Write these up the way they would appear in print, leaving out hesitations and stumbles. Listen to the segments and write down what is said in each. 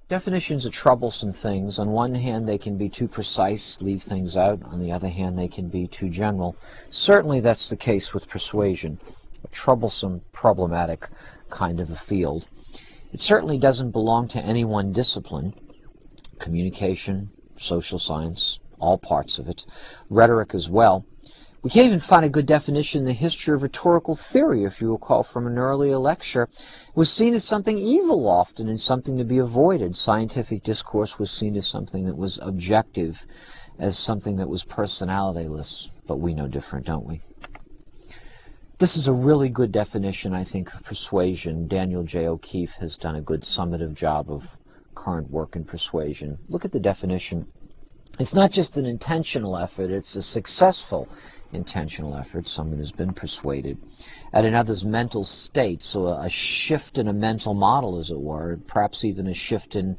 Definitions are troublesome things. On one hand, they can be too precise, leave things out. On the other hand, they can be too general. Certainly that's the case with persuasion, a troublesome, problematic kind of a field. It certainly doesn't belong to any one discipline. Communication, social science, all parts of it, rhetoric as well. We can't even find a good definition in the history of rhetorical theory, if you recall from an earlier lecture. It was seen as something evil often and something to be avoided. Scientific discourse was seen as something that was objective, as something that was personalityless. But we know different, don't we? This is a really good definition, I think, of persuasion. Daniel J. O'Keefe has done a good summative job of current work in persuasion. Look at the definition. It's not just an intentional effort, it's a successful intentional effort. Someone has been persuaded at another's mental state, so a shift in a mental model, as it were, perhaps even a shift in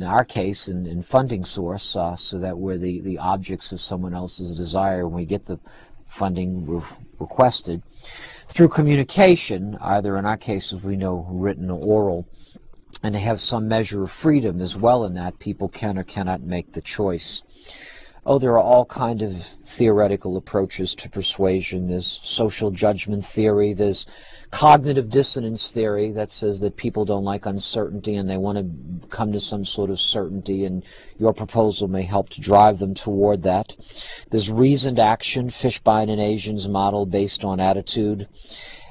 our case, in funding source, so that we're the objects of someone else's desire when we get the funding requested. Through communication, either in our cases we know written or oral, and to have some measure of freedom as well in that people can or cannot make the choice. Oh, there are all kinds of theoretical approaches to persuasion. There's social judgment theory. There's cognitive dissonance theory that says that people don't like uncertainty and they want to come to some sort of certainty, and your proposal may help to drive them toward that. There's reasoned action, Fishbein and Asian's model based on attitude.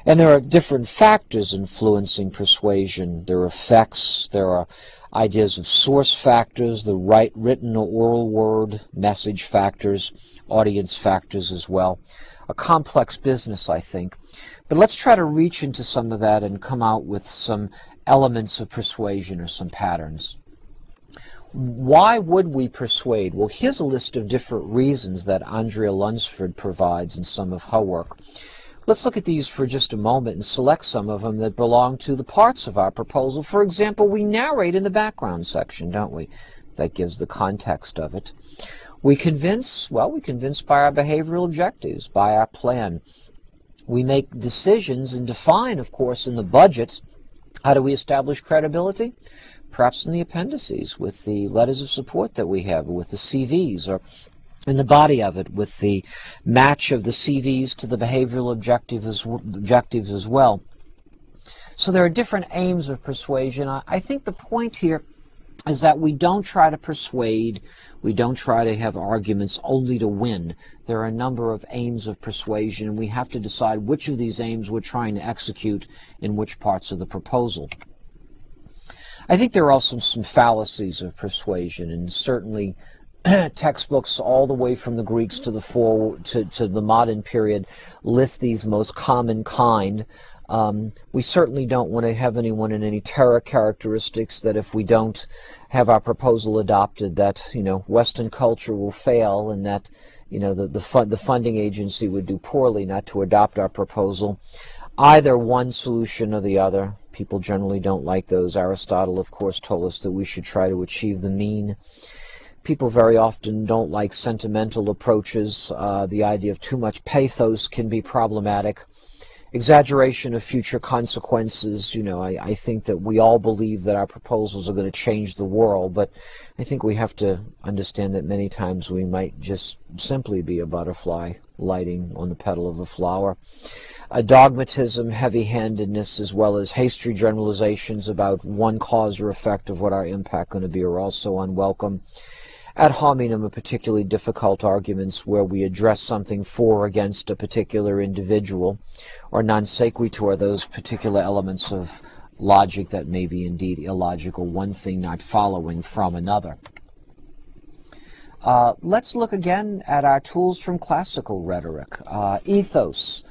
And there are different factors influencing persuasion. There are effects, there are ideas of source factors, the right written or oral word, message factors, audience factors as well. A complex business, I think. But let's try to reach into some of that and come out with some elements of persuasion or some patterns. Why would we persuade? Well, here's a list of different reasons that Andrea Lunsford provides in some of her work. Let's look at these for just a moment and select some of them that belong to the parts of our proposal. For example, we narrate in the background section, don't we? That gives the context of it. We convince, well, we convince by our behavioral objectives, by our plan. We make decisions and define, of course, in the budget. How do we establish credibility? Perhaps in the appendices, with the letters of support that we have, with the CVs, or in the body of it, with the match of the CVs to the behavioral objectives as well. So there are different aims of persuasion. I think the point here is that we don't try to persuade, we don't try to have arguments only to win. There are a number of aims of persuasion, and we have to decide which of these aims we're trying to execute in which parts of the proposal. I think there are also some fallacies of persuasion, and certainly textbooks all the way from the Greeks to the modern period list these most common kind. We certainly don't want to have anyone in any terror characteristics that if we don't have our proposal adopted, that Western culture will fail, and that the funding agency would do poorly not to adopt our proposal. Either one solution or the other. People generally don't like those. Aristotle, of course, told us that we should try to achieve the mean. People very often don't like sentimental approaches. The idea of too much pathos can be problematic. Exaggeration of future consequences. I think that we all believe that our proposals are going to change the world, but I think we have to understand that many times we might just simply be a butterfly lighting on the petal of a flower. Dogmatism, heavy-handedness, as well as hasty generalizations about one cause or effect of what our impact going to be are also unwelcome. Ad hominem are particularly difficult arguments where we address something for or against a particular individual, or non sequitur, those particular elements of logic that may be indeed illogical, one thing not following from another. Let's look again at our tools from classical rhetoric. Ethos,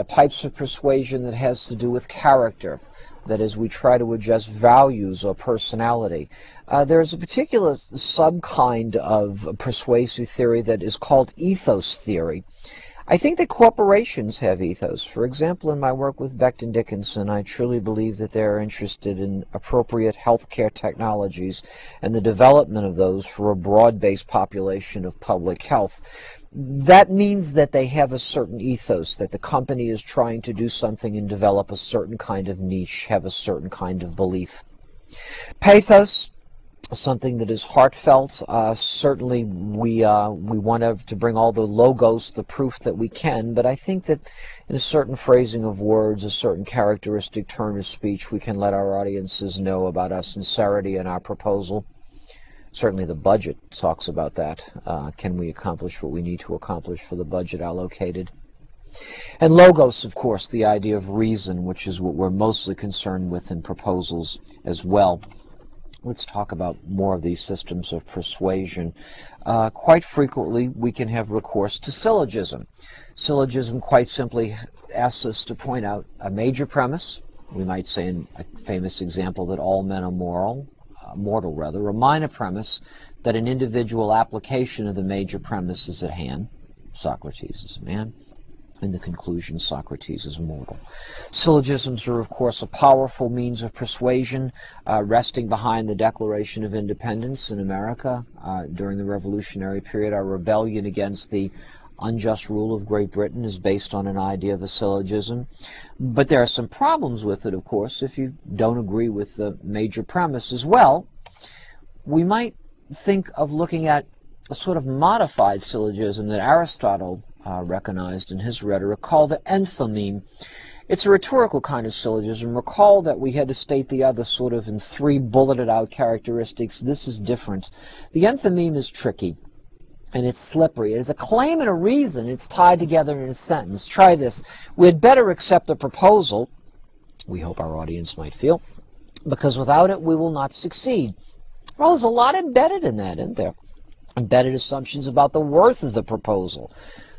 types of persuasion that has to do with character. That is, we try to adjust values or personality. There's a particular sub-kind of persuasive theory that is called ethos theory. I think that corporations have ethos. For example, in my work with Becton Dickinson, I truly believe that they're interested in appropriate healthcare technologies and the development of those for a broad-based population of public health. That means that they have a certain ethos, that the company is trying to do something and develop a certain kind of niche, have a certain kind of belief. Pathos, something that is heartfelt. Certainly we want to bring all the logos, the proof that we can, but I think that in a certain phrasing of words, a certain characteristic turn of speech, we can let our audiences know about our sincerity in our proposal. Certainly the budget talks about that. Can we accomplish what we need to accomplish for the budget allocated? And logos, of course, the idea of reason, which is what we're mostly concerned with in proposals as well. Let's talk about more of these systems of persuasion. Quite frequently, we can have recourse to syllogism. Syllogism quite simply asks us to point out a major premise. We might say in a famous example that all men are mortal, a minor premise that an individual application of the major premise is at hand. Socrates is a man. In the conclusion, Socrates is mortal. Syllogisms are, of course, a powerful means of persuasion, resting behind the Declaration of Independence in America during the Revolutionary period. Our rebellion against the unjust rule of Great Britain is based on an idea of a syllogism. But there are some problems with it, of course, if you don't agree with the major premise as well. We might think of looking at a sort of modified syllogism that Aristotle recognized in his rhetoric, called the enthymeme. It's a rhetorical kind of syllogism. Recall that we had to state the other sort of in 3 bulleted out characteristics. This is different. The enthymeme is tricky, and it's slippery. It is a claim and a reason. It's tied together in a sentence. Try this. We had better accept the proposal, we hope our audience might feel, because without it we will not succeed. Well, there's a lot embedded in that, isn't there? Embedded assumptions about the worth of the proposal,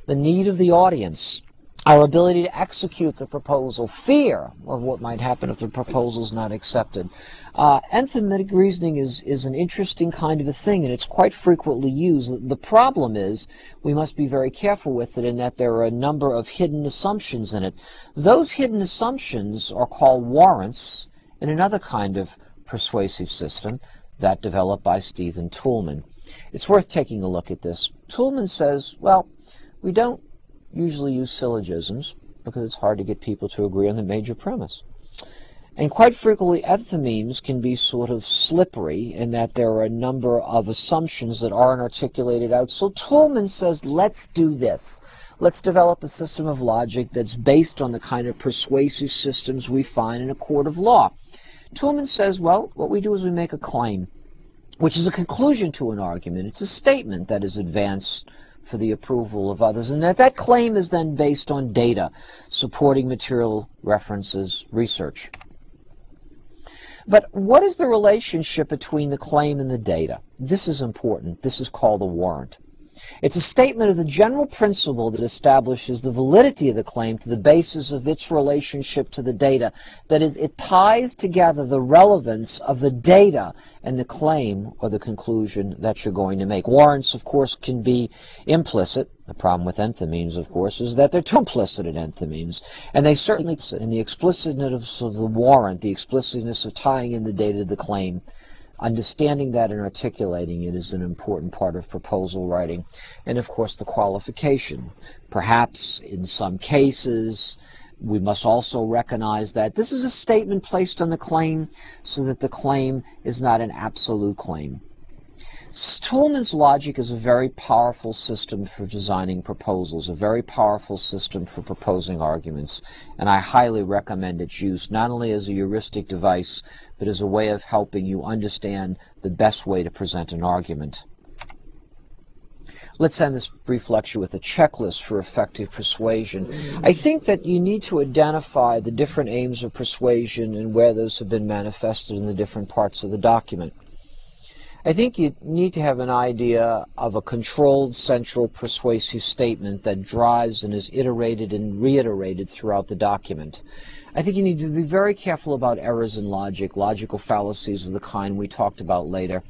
the need of the audience, our ability to execute the proposal, fear of what might happen if the proposal is not accepted. Enthymemic reasoning is an interesting kind of a thing, and it's quite frequently used. The problem is we must be very careful with it in that there are a number of hidden assumptions in it. Those hidden assumptions are called warrants in another kind of persuasive system, that developed by Stephen Toulmin. It's worth taking a look at this. Toulmin says, well, we don't usually use syllogisms because it's hard to get people to agree on the major premise. And quite frequently, enthymemes can be sort of slippery in that there are a number of assumptions that aren't articulated out. So Toulmin says, let's do this. Let's develop a system of logic that's based on the kind of persuasive systems we find in a court of law. Toulmin says, well, what we do is we make a claim, which is a conclusion to an argument. It's a statement that is advanced for the approval of others, and that claim is then based on data, supporting material, references, research. But what is the relationship between the claim and the data? This is important. This is called a warrant. It's a statement of the general principle that establishes the validity of the claim to the basis of its relationship to the data. That is, it ties together the relevance of the data and the claim or the conclusion that you're going to make. Warrants, of course, can be implicit. The problem with enthymemes, of course, is that they're too implicit in enthymemes. And they certainly, in the explicitness of the warrant, the explicitness of tying in the data to the claim, understanding that and articulating it is an important part of proposal writing. And of course the qualification. Perhaps in some cases we must also recognize that this is a statement placed on the claim so that the claim is not an absolute claim. Toulmin's logic is a very powerful system for designing proposals, a very powerful system for proposing arguments, and I highly recommend its use, not only as a heuristic device, but as a way of helping you understand the best way to present an argument. Let's end this brief lecture with a checklist for effective persuasion. I think that you need to identify the different aims of persuasion and where those have been manifested in the different parts of the document. I think you need to have an idea of a controlled central persuasive statement that drives and is iterated and reiterated throughout the document. I think you need to be very careful about errors in logic, logical fallacies of the kind we talked about later.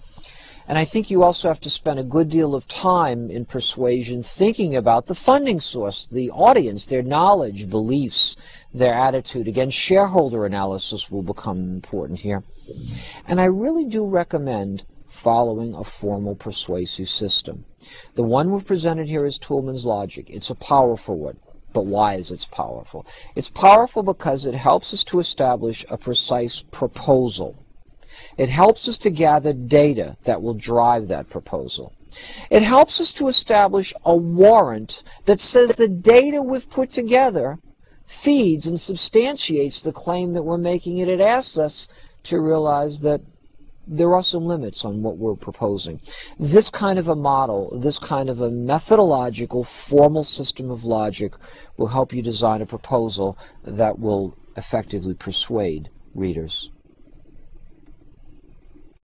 And I think you also have to spend a good deal of time in persuasion thinking about the funding source, the audience, their knowledge, beliefs, their attitude. Again, shareholder analysis will become important here. And I really do recommend following a formal persuasive system. The one we've presented here is Toulmin's logic. It's a powerful one. But why is it powerful? It's powerful because it helps us to establish a precise proposal. It helps us to gather data that will drive that proposal. It helps us to establish a warrant that says the data we've put together feeds and substantiates the claim that we're making. It asks us to realize that there are some limits on what we're proposing. This kind of a model, this kind of a methodological, formal system of logic will help you design a proposal that will effectively persuade readers.